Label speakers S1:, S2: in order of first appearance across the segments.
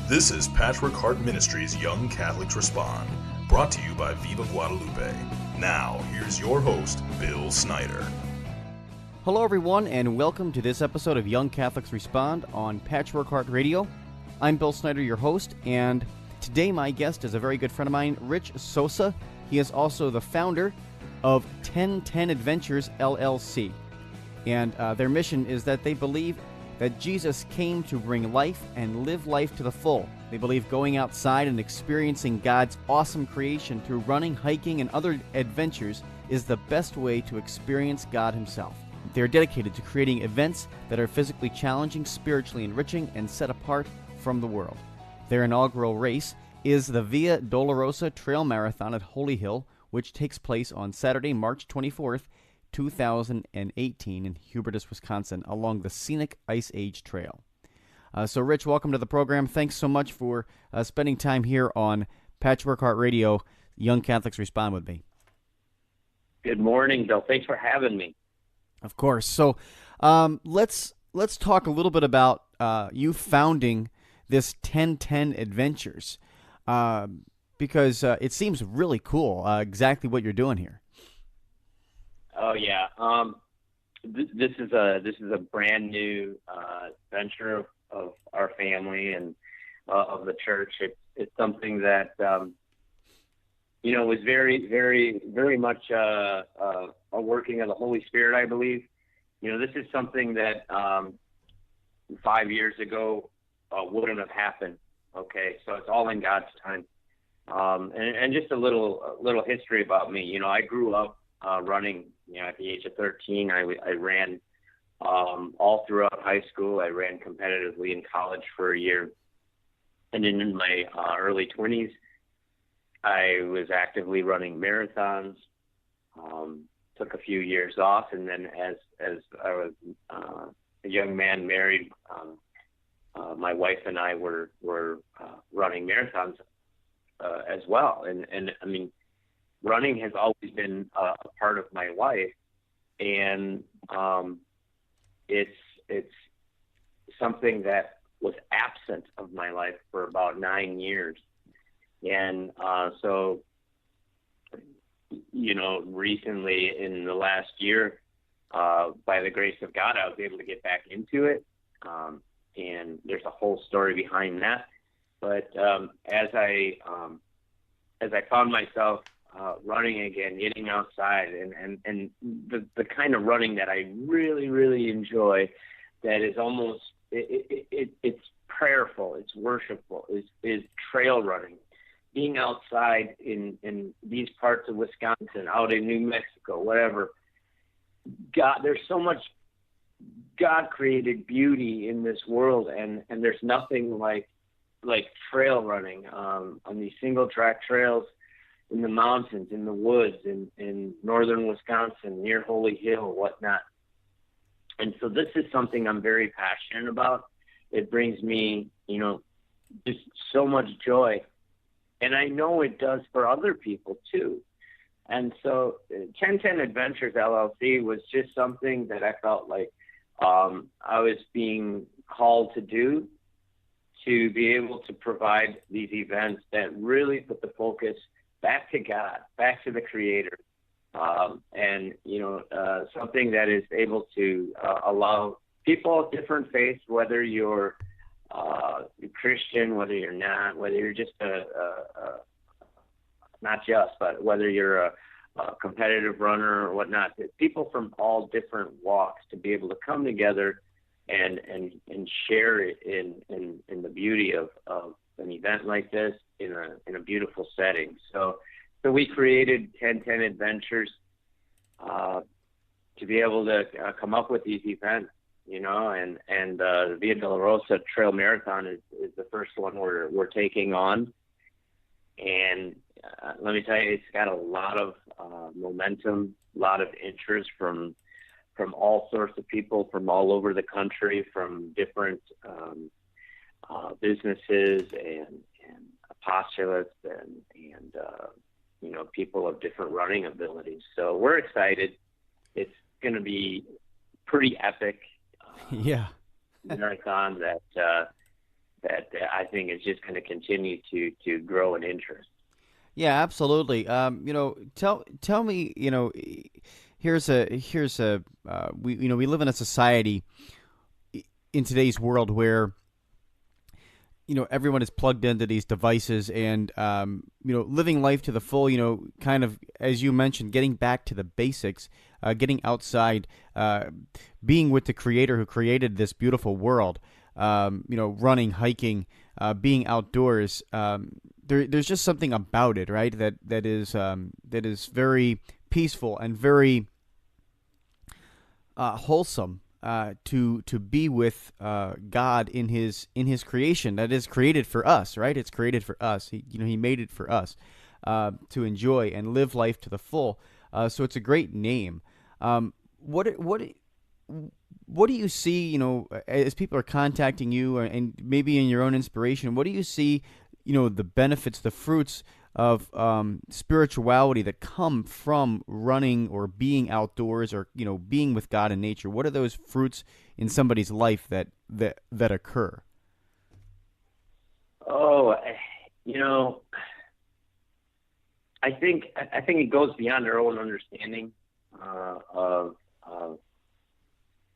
S1: This is Patchwork Heart Ministries Young Catholics Respond, brought to you by Via Guadalupe. Now, here's your host, Bill Snyder.
S2: Hello, everyone, and welcome to this episode of Young Catholics Respond on Patchwork Heart Radio. I'm Bill Snyder, your host, and today my guest is a very good friend of mine, Rich Sosa. He is also the founder of 10 Adventures LLC, and their mission is that they believe that Jesus came to bring life and live life to the full. They believe going outside and experiencing God's awesome creation through running, hiking, and other adventures is the best way to experience God himself. They are dedicated to creating events that are physically challenging, spiritually enriching, and set apart from the world. Their inaugural race is the Via Dolorosa Trail Marathon at Holy Hill, which takes place on Saturday, March 24th, 2018 in Hubertus, Wisconsin, along the scenic Ice Age Trail. So, Rich, welcome to the program. Thanks so much for spending time here on Patchwork Heart Radio, Young Catholics Respond with me.
S3: Good morning, Bill. Thanks for having me.
S2: Of course. So, let's talk a little bit about you founding this 10 Adventures, because it seems really cool. Exactly what you're doing here.
S3: Oh yeah, this is a brand new venture of our family and of the church. It's something that was very much a working of the Holy Spirit, I believe. This is something that 5 years ago wouldn't have happened. Okay, so it's all in God's time. And just a little history about me. I grew up running. At the age of 13, I ran all throughout high school. I ran competitively in college for a year. And then in my early 20s, I was actively running marathons, took a few years off. And then as I was a young man married, my wife and I were running marathons as well. And I mean, running has always been a part of my life, and it's something that was absent of my life for about 9 years. And so, recently in the last year, by the grace of God, I was able to get back into it, and there's a whole story behind that. But as I found myself running again, getting outside, and the kind of running that I really, really enjoy, that is almost, it's prayerful, it's worshipful, is trail running. Being outside in these parts of Wisconsin, out in New Mexico, whatever. God, there's so much God-created beauty in this world, and there's nothing like trail running on these single-track trails, in the mountains, in the woods, in northern Wisconsin, near Holy Hill, whatnot. And so this is something I'm very passionate about. It brings me, just so much joy. And I know it does for other people too. And so 10 Adventures LLC was just something that I felt like I was being called to do, to be able to provide these events that really put the focus back to God, back to the Creator, and something that is able to allow people of different faiths, whether you're Christian, whether you're not, whether you're just but whether you're a competitive runner or whatnot, people from all different walks to be able to come together and share it in the beauty of an event like this in a beautiful setting. So we created 10 Adventures to be able to come up with these events, and the Via Dolorosa Trail Marathon is the first one we're taking on. And let me tell you, it's got a lot of momentum, a lot of interest from all sorts of people from all over the country, from different businesses and apostolates and people of different running abilities. So we're excited. It's going to be pretty epic.
S2: Yeah.
S3: Marathon that I think is just going to continue to grow in interest.
S2: Yeah, absolutely. Tell me, here's a we live in a society in today's world where everyone is plugged into these devices and living life to the full, kind of, as you mentioned, getting back to the basics, getting outside, being with the creator who created this beautiful world, running, hiking, being outdoors. There's just something about it, right? That is very peaceful and very wholesome. To be with God in His creation that is created for us, right? It's created for us. He made it for us to enjoy and live life to the full. So it's a great name. What do you see? As people are contacting you, and maybe in your own inspiration, what do you see? The benefits, the fruits of spirituality that come from running or being outdoors or being with God in nature. What are those fruits in somebody's life that occur?
S3: Oh, I think it goes beyond our own understanding of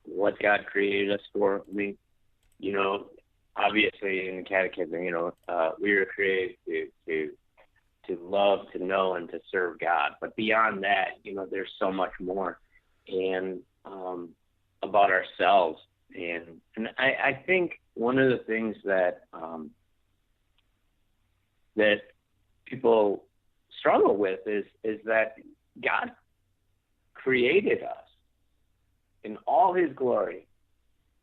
S3: what God created us for. I mean, obviously in the Catechism, we were created to love, to know, and to serve God. But beyond that, there's so much more, and about ourselves. And I think one of the things that that people struggle with is that God created us in all His glory,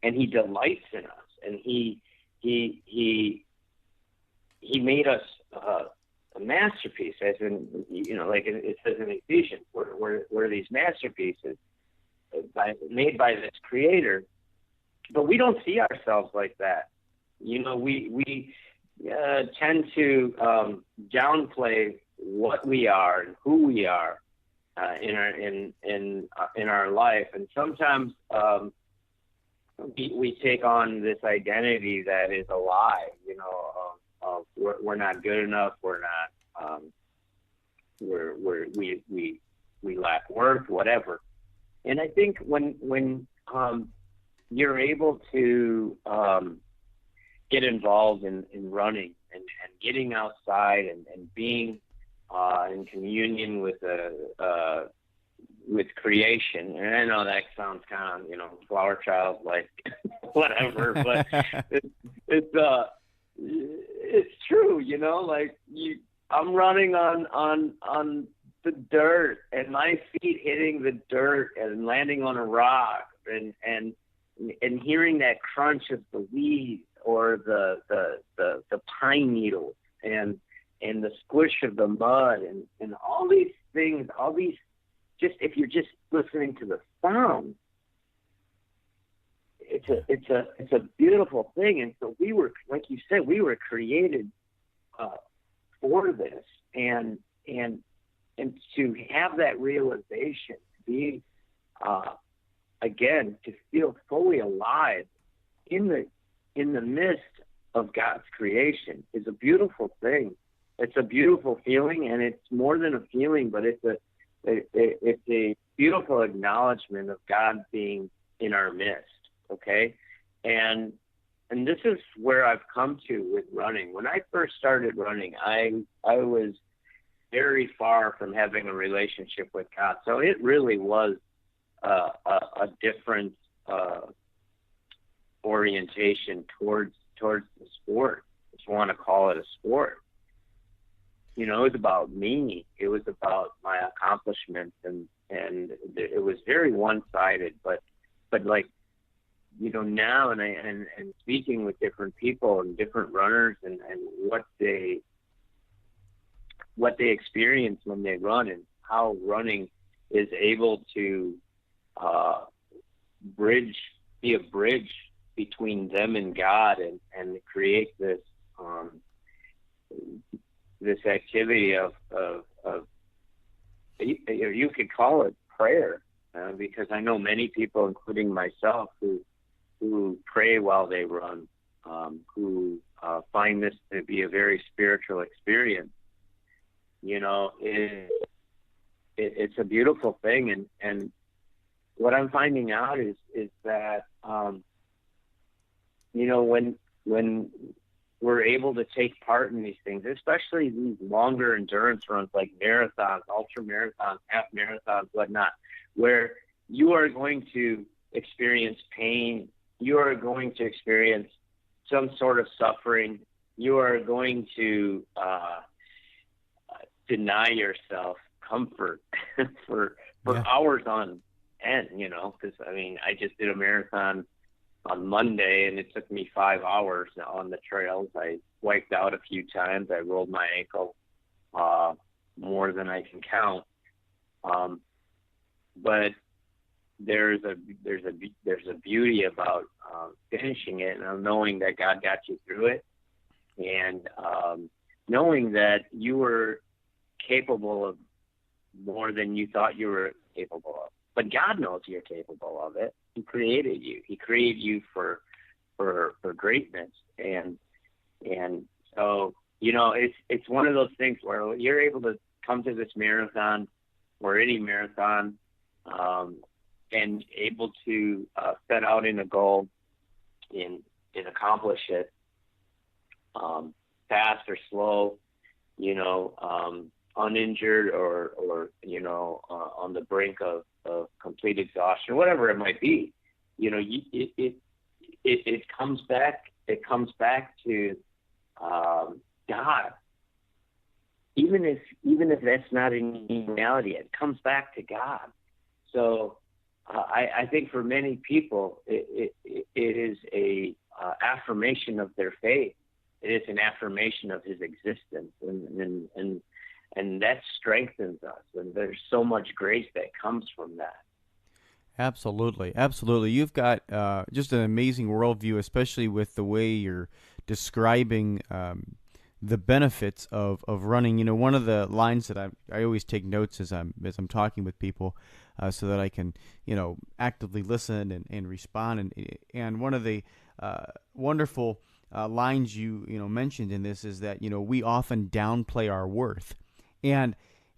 S3: and He delights in us, and He made us a masterpiece, as in, like it says in Ephesians, we're these masterpieces made by this Creator, but we don't see ourselves like that. We tend to downplay what we are and who we are in our life, and sometimes we take on this identity that is a lie. We're not good enough. We're not. We lack worth. Whatever. And I think when you're able to get involved in running and getting outside and being in communion with creation, and I know that sounds kind of flower child like whatever, but it's true, I'm running on the dirt, and my feet hitting the dirt and landing on a rock, and hearing that crunch of the leaves or the pine needles and the squish of the mud and all these things, just if you're just listening to the sound, it's a beautiful thing. And so we were, like you said, we were created for this, and to have that realization, to be again, to feel fully alive in the midst of God's creation is a beautiful thing. It's a beautiful feeling, and it's more than a feeling, but it's a beautiful acknowledgement of God being in our midst. Okay. And this is where I've come to with running. When I first started running, I was very far from having a relationship with God. So it really was a different orientation towards the sport, if you want to call it a sport. It was about me. It was about my accomplishments, and it was very one-sided. But like, now and speaking with different people and different runners and what they experience when they run, and how running is able to be a bridge between them and God, and create this activity of you could call it prayer, because I know many people, including myself, who pray while they run, who find this to be a very spiritual experience, you know, it's a beautiful thing. And what I'm finding out is that, you know, when we're able to take part in these things, especially these longer endurance runs like marathons, ultra marathons, half marathons, whatnot, where you are going to experience pain, you are going to experience some sort of suffering, you are going to deny yourself comfort for hours on end, you know, because, I mean, I just did a marathon on Monday, and it took me 5 hours on the trails. I wiped out a few times. I rolled my ankle more than I can count. But there's a beauty about finishing it, and knowing that God got you through it, and knowing that you were capable of more than you thought you were capable of. But God knows you're capable of it. He created you. He created you for greatness. And so, you know, it's one of those things where you're able to come to this marathon or any marathon and able to set out in a goal and accomplish it, fast or slow, you know, uninjured or you know, on the brink of complete exhaustion, whatever it might be, you know, it comes back to God. Even if that's not in reality, it comes back to God. So I think for many people, it is a affirmation of their faith. It is an affirmation of His existence, and that strengthens us. And there's so much grace that comes from that.
S2: Absolutely, absolutely. You've got just an amazing worldview, especially with the way you're describing the benefits of running. You know, one of the lines that I always take notes as I'm talking with people, so that I can, you know, actively listen and respond. And one of the wonderful lines you mentioned in this is that, you know, we often downplay our worth, and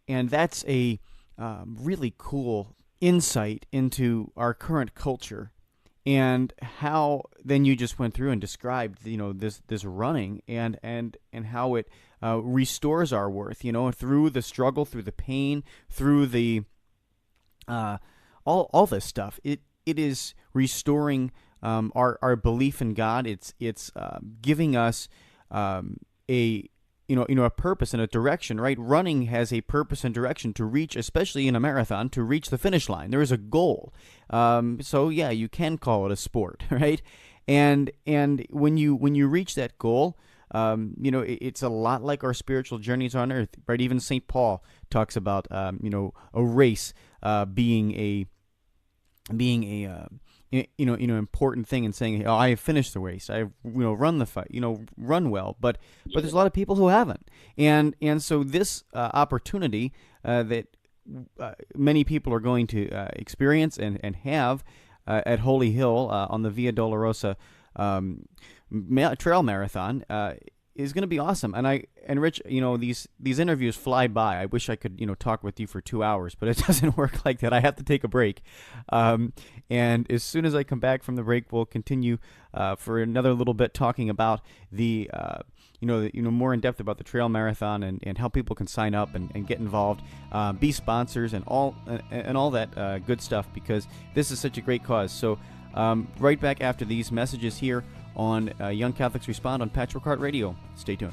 S2: that's a really cool insight into our current culture, and how then you just went through and described, you know, this running and how it restores our worth, you know, through the struggle, through the pain, through the all this stuff. It is restoring our belief in God. It's giving us a purpose and a direction, right? Running has a purpose and direction to reach, especially in a marathon, to reach the finish line. There is a goal. So yeah, you can call it a sport, right? And when you reach that goal, you know, it's a lot like our spiritual journeys on earth, right? Even St. Paul talks about, you know, a race being a important thing, and saying, oh, I have finished the race, I have, you know, run the fight, you know, run well, but there's a lot of people who haven't, and so this opportunity that many people are going to experience and have at Holy Hill on the Via Dolorosa Trail Marathon is going to be awesome. And Rich, you know, these interviews fly by. I wish I could, you know, talk with you for 2 hours, but it doesn't work like that. I have to take a break. And as soon as I come back from the break, we'll continue for another little bit talking about the more in depth about the trail marathon and how people can sign up and get involved, be sponsors and all that good stuff, because this is such a great cause. So right back after these messages here on Young Catholics Respond on Patchwork Heart Radio. Stay tuned.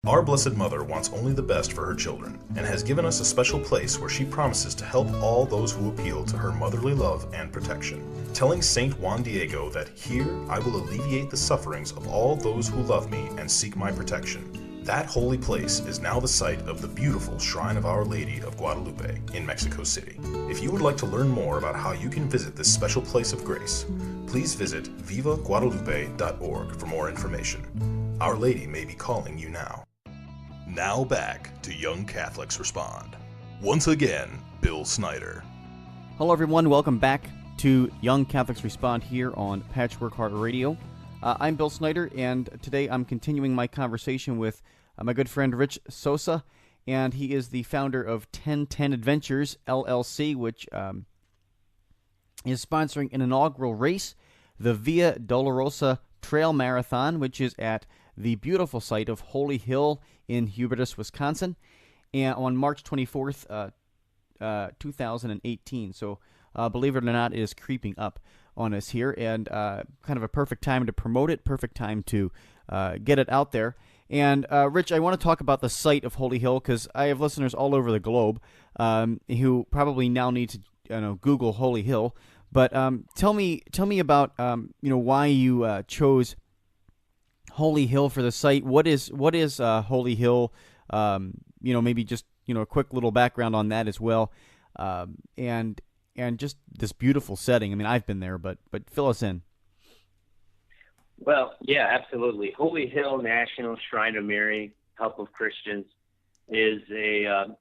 S1: Our Blessed Mother wants only the best for her children, and has given us a special place where she promises to help all those who appeal to her motherly love and protection. Telling Saint Juan Diego that, "Here I will alleviate the sufferings of all those who love me and seek my protection." That holy place is now the site of the beautiful Shrine of Our Lady of Guadalupe in Mexico City. If you would like to learn more about how you can visit this special place of grace, please visit vivaguadalupe.org for more information. Our Lady may be calling you now. Now back to Young Catholics Respond. Once again, Bill Snyder.
S2: Hello, everyone. Welcome back to Young Catholics Respond here on Patchwork Heart Radio. I'm Bill Snyder, and today I'm continuing my conversation with my good friend Rich Sosa, and he is the founder of 1010 Adventures LLC, which is sponsoring an inaugural race, the Via Dolorosa Trail Marathon, which is at the beautiful site of Holy Hill in Hubertus, Wisconsin, and on March 24th, 2018. So, believe it or not, it is creeping up on us here, and kind of a perfect time to promote it, perfect time to get it out there. And, Rich, I want to talk about the site of Holy Hill, because I have listeners all over the globe who probably now need to Google Holy Hill. But tell me about why you chose Holy Hill for the site. What is Holy Hill? Maybe just a quick little background on that as well, and just this beautiful setting. I mean, I've been there, but fill us in.
S3: Well, yeah, absolutely. Holy Hill National Shrine of Mary, Help of Christians, is a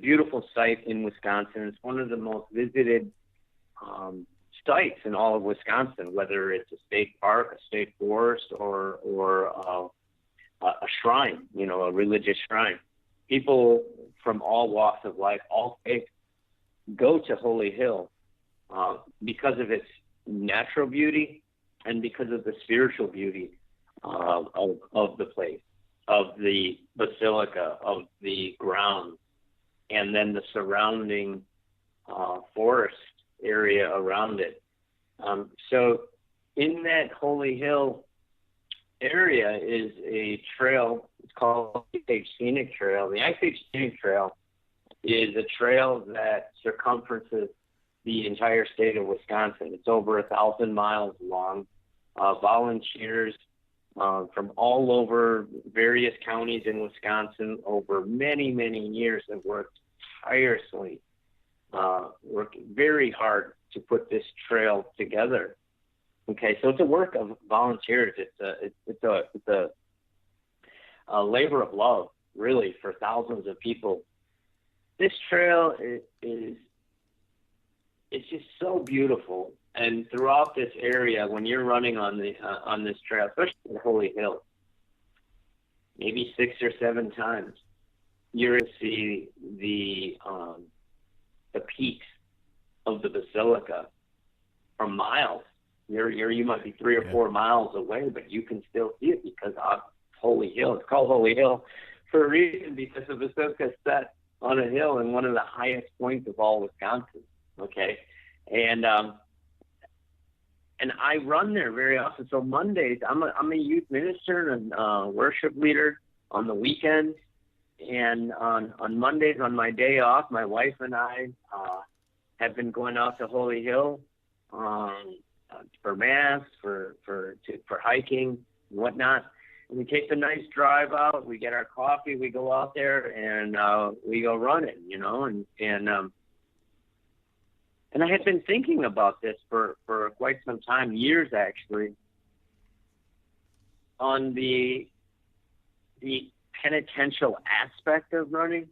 S3: beautiful site in Wisconsin. It's one of the most visited sites in all of Wisconsin, whether it's a state park, a state forest, or a shrine, a religious shrine. People from all walks of life, all faiths, go to Holy Hill because of its natural beauty and because of the spiritual beauty of the place, of the basilica, of the grounds, and then the surrounding forest area around it. So in that Holy Hill area is a trail. It's called the Ice Age Scenic Trail. The Ice Age Scenic Trail is a trail that circumferences the entire state of Wisconsin. It's over 1,000 miles long. Volunteers from all over various counties in Wisconsin over many, many years have worked tirelessly, worked very hard to put this trail together. Okay, so it's a work of volunteers. It's a labor of love, really, for thousands of people. This trail is just so beautiful, and throughout this area, when you're running on this trail, especially in Holy Hill, maybe 6 or 7 times, you're going to see the peaks of the basilica from miles. You might be 3 or 4 miles away, but you can still see it because of Holy Hill. It's called Holy Hill for a reason, because the basilica is set on a hill in one of the highest points of all Wisconsin. Okay, and I run there very often. So Mondays, I'm a youth minister and worship leader on the weekends, and on Mondays, on my day off, my wife and I have been going out to Holy Hill for mass, for hiking and whatnot. And we take the nice drive out. We get our coffee. We go out there and we go running, and I had been thinking about this for quite some time, years actually, on the penitential aspect of running.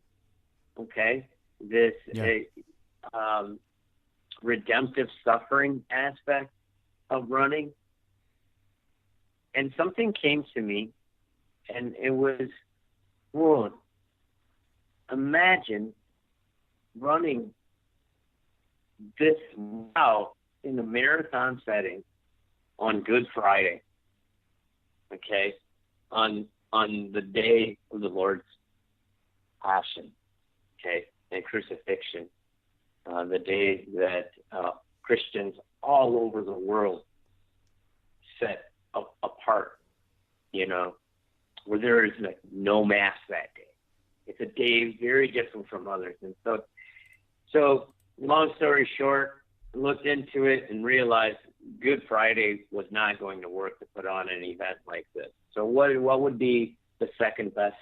S3: Okay, this redemptive suffering aspect of running. And something came to me, and it was, whoa, imagine running this out in a marathon setting on Good Friday, okay, on the day of the Lord's Passion, okay, and crucifixion, the day that Christians all over the world set apart, where there is no mass that day. It's a day very different from others. And so long story short, looked into it and realized Good Friday was not going to work to put on an event like this. So what would be the second best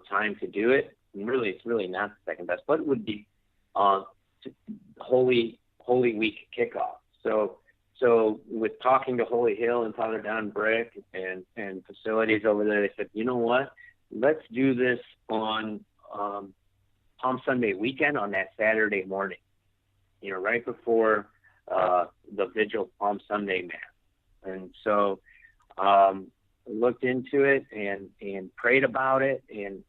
S3: time to do it? And really, it's really not the second best, but it would be Holy Week kickoff. So with talking to Holy Hill and Father Don Brick and facilities over there, they said, you know what? Let's do this on Palm Sunday weekend on that Saturday morning. right before the Vigil Palm Sunday Mass. And so looked into it and prayed about it, and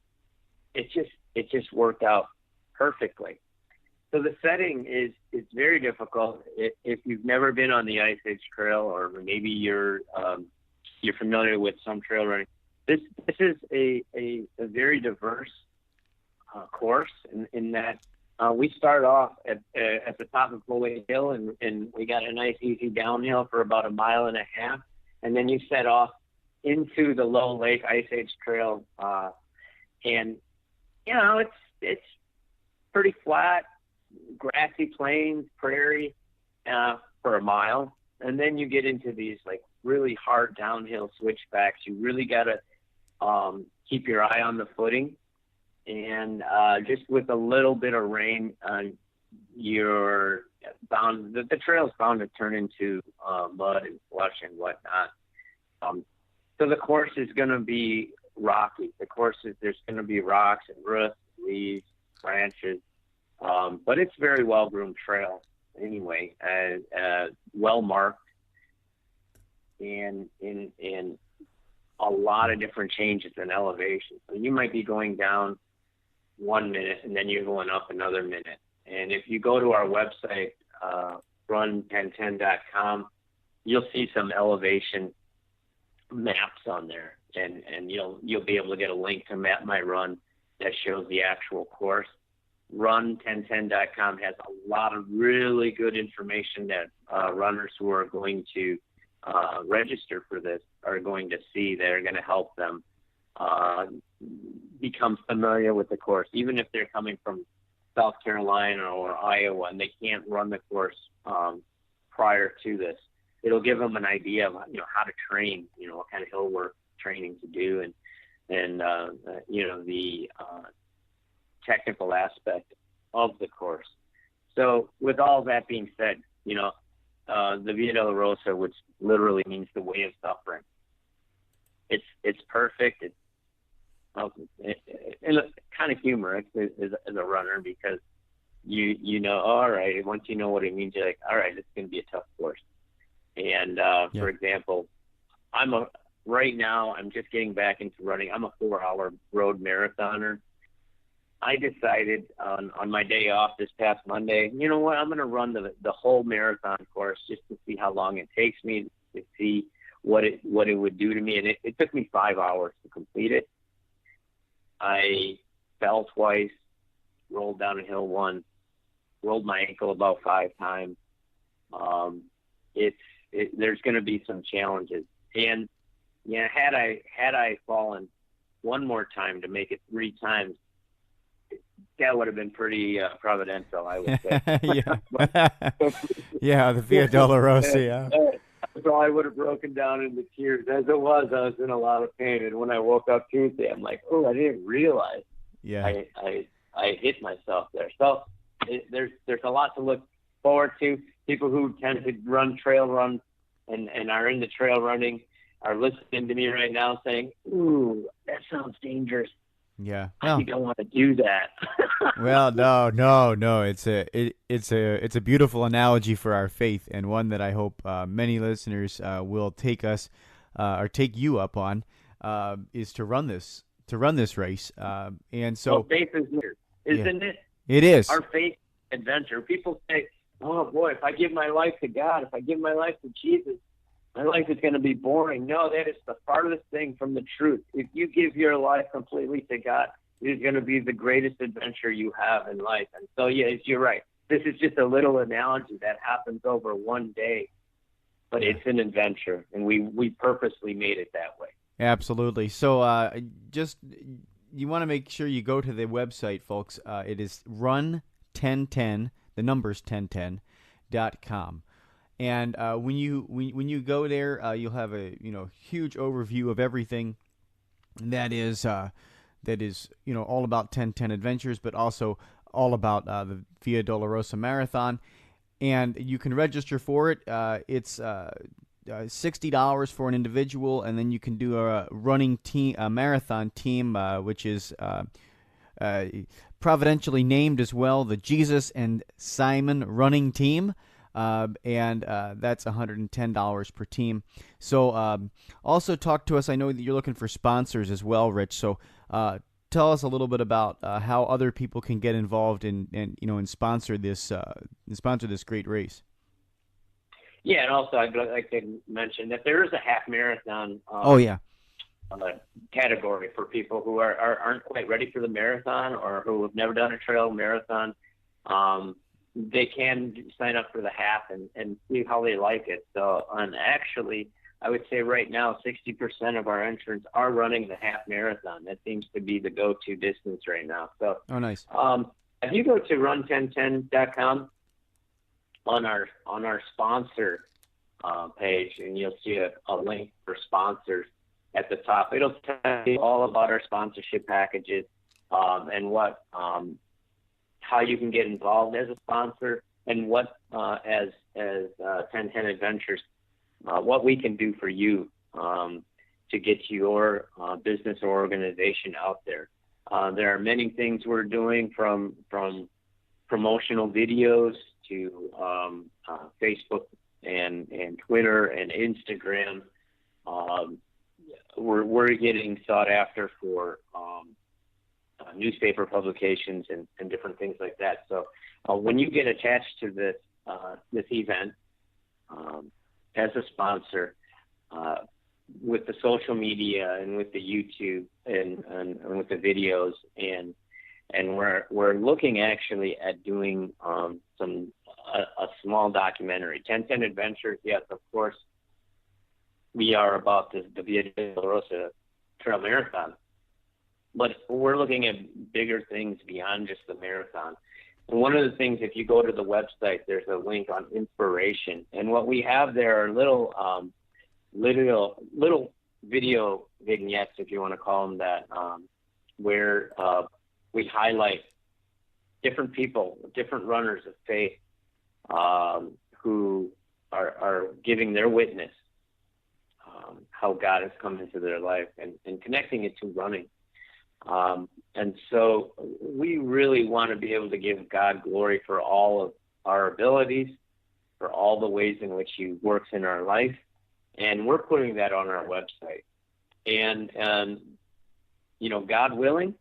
S3: it just worked out perfectly. So the setting is very difficult. If you've never been on the Ice Age Trail, or maybe you're familiar with some trail running, this is a very diverse course in that we start off at the top of Blowway Hill, and we got a nice easy downhill for about 1.5 miles, and then you set off into the Low Lake Ice Age Trail, and it's pretty flat, grassy plains, prairie for 1 mile, and then you get into these like really hard downhill switchbacks. You really got to keep your eye on the footing, and just with a little bit of rain, you're bound. The trail's bound to turn into mud and slush and whatnot. So the course is going to be rocky. There's going to be rocks and roots, leaves, branches, but it's very well-groomed trail anyway, well marked, and in a lot of different changes in elevation. So you might be going down 1 minute and then you're going up another minute. And if you go to our website, run1010.com, you'll see some elevation maps on there, and you'll be able to get a link to Map My Run that shows the actual course. Run1010.com has a lot of really good information that runners who are going to register for this are going to see that are going to help them become familiar with the course, even if they're coming from South Carolina or Iowa and they can't run the course prior to this. It'll give them an idea of how to train, what kind of hill work training to do, and the technical aspect of the course. So with all that being said, the Via Dolorosa, which literally means the way of suffering, it's perfect. It's kind of humorous as a runner, because all right, once you know what it means, you're like, all right, it's going to be a tough course. And for example, right now I'm just getting back into running. I'm a 4-hour road marathoner. I decided on my day off this past Monday, you know what, I'm going to run the whole marathon course just to see how long it takes me, to see what it would do to me. And it took me 5 hours to complete it. I fell twice, rolled down a hill once, rolled my ankle about 5 times. There's going to be some challenges. And had I fallen one more time to make it 3 times, that would have been pretty providential, I would say.
S2: Yeah, the Via Dolorosa, yeah.
S3: So I would have broken down into tears. As it was, I was in a lot of pain. And when I woke up Tuesday, I'm like, oh, I didn't realize I hit myself there. So there's a lot to look forward to. People who tend to trail run and are into trail running are listening to me right now saying, ooh, that sounds dangerous.
S2: Yeah,
S3: I think I want to do that.
S2: Well, no. It's a beautiful analogy for our faith, and one that I hope many listeners will take you up on, is to run this race. And so,
S3: faith is weird, isn't it?
S2: It is
S3: our faith adventure. People say, "Oh boy, if I give my life to God, if I give my life to Jesus, my life is going to be boring." No, that is the farthest thing from the truth. If you give your life completely to God, it is going to be the greatest adventure you have in life. And so, yes, you're right. This is just a little analogy that happens over one day, but it's an adventure, and we purposely made it that way.
S2: Absolutely. So just you want to make sure you go to the website, folks. It is run1010, the numbers 1010.com. And when you go there, you'll have a huge overview of everything that is all about 1010 Adventures, but also all about the Via Dolorosa Marathon. And you can register for it. It's $60 for an individual, and then you can do a running team, a marathon team, which is providentially named as well the Jesus and Simon running team. And that's $110 per team. So also talk to us. I know that you're looking for sponsors as well, Rich. So tell us a little bit about how other people can get involved and sponsor this great race.
S3: Yeah, and also I'd like to mention that there is a half marathon. Category for people who aren't quite ready for the marathon or who have never done a trail marathon. They can sign up for the half and see how they like it. So, and actually, I would say right now, 60% of our entrants are running the half marathon. That seems to be the go-to distance right now. So,
S2: oh, nice.
S3: If you go to run1010.com on our sponsor page, and you'll see a link for sponsors at the top. It'll tell you all about our sponsorship packages and what how you can get involved as a sponsor, and what as 1010 Adventures, what we can do for you to get your business or organization out there. There are many things we're doing, from promotional videos to Facebook and Twitter and Instagram. We're getting sought after for newspaper publications and different things like that. So when you get attached to this event as a sponsor, with the social media and with the YouTube and with the videos, and we're looking actually at doing a small documentary. 1010 Adventures, yes, of course, we are about the Via Dolorosa Trail Marathon. But we're looking at bigger things beyond just the marathon. And one of the things, if you go to the website, there's a link on inspiration. And what we have there are little video vignettes, if you want to call them that, where we highlight different people, different runners of faith who are giving their witness, how God has come into their life, and connecting it to running. And so we really want to be able to give God glory for all of our abilities, for all the ways in which He works in our life. And we're putting that on our website. And God willing,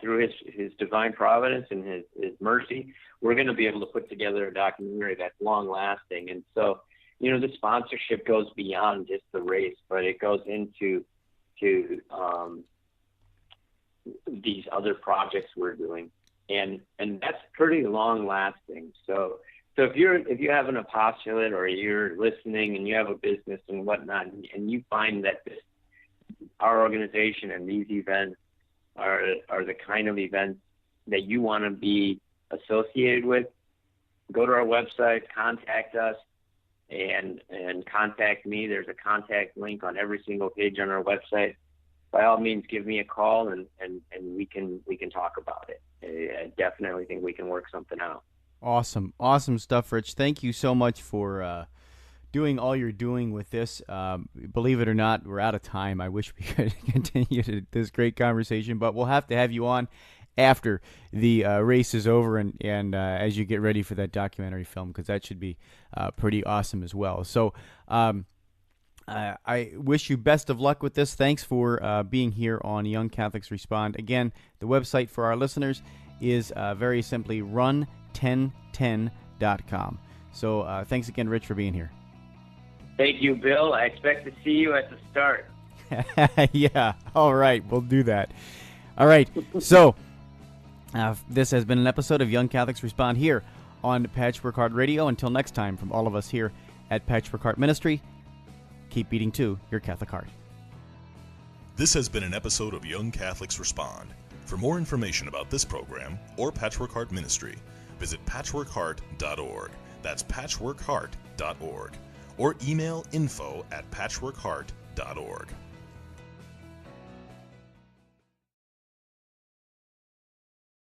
S3: through his divine providence and his mercy, we're going to be able to put together a documentary that's long lasting. And so, the sponsorship goes beyond just the race, but it goes into these other projects we're doing, and that's pretty long lasting. So if you have an apostolate, or you're listening and you have a business and whatnot, and you find that our organization and these events are the kind of events that you want to be associated with, go to our website, contact us, and contact me. There's a contact link on every single page on our website. By all means, give me a call and we can talk about it. I definitely think we can work something out.
S2: Awesome stuff, Rich. Thank you so much for doing all you're doing with this. Believe it or not, we're out of time. I wish we could continue this great conversation, but we'll have to have you on after the race is over and as you get ready for that documentary film, because that should be pretty awesome as well. So I wish you best of luck with this. Thanks for being here on Young Catholics Respond. Again, the website for our listeners is very simply run1010.com. So thanks again, Rich, for being here.
S3: Thank you, Bill. I expect to see you at the start.
S2: Yeah, all right, we'll do that. All right, so this has been an episode of Young Catholics Respond here on Patchwork Heart Radio. Until next time, from all of us here at Patchwork Heart Ministry, keep beating to your Catholic heart.
S1: This has been an episode of Young Catholics Respond. For more information about this program or Patchwork Heart Ministry, visit patchworkheart.org. That's patchworkheart.org. Or email info@patchworkheart.org.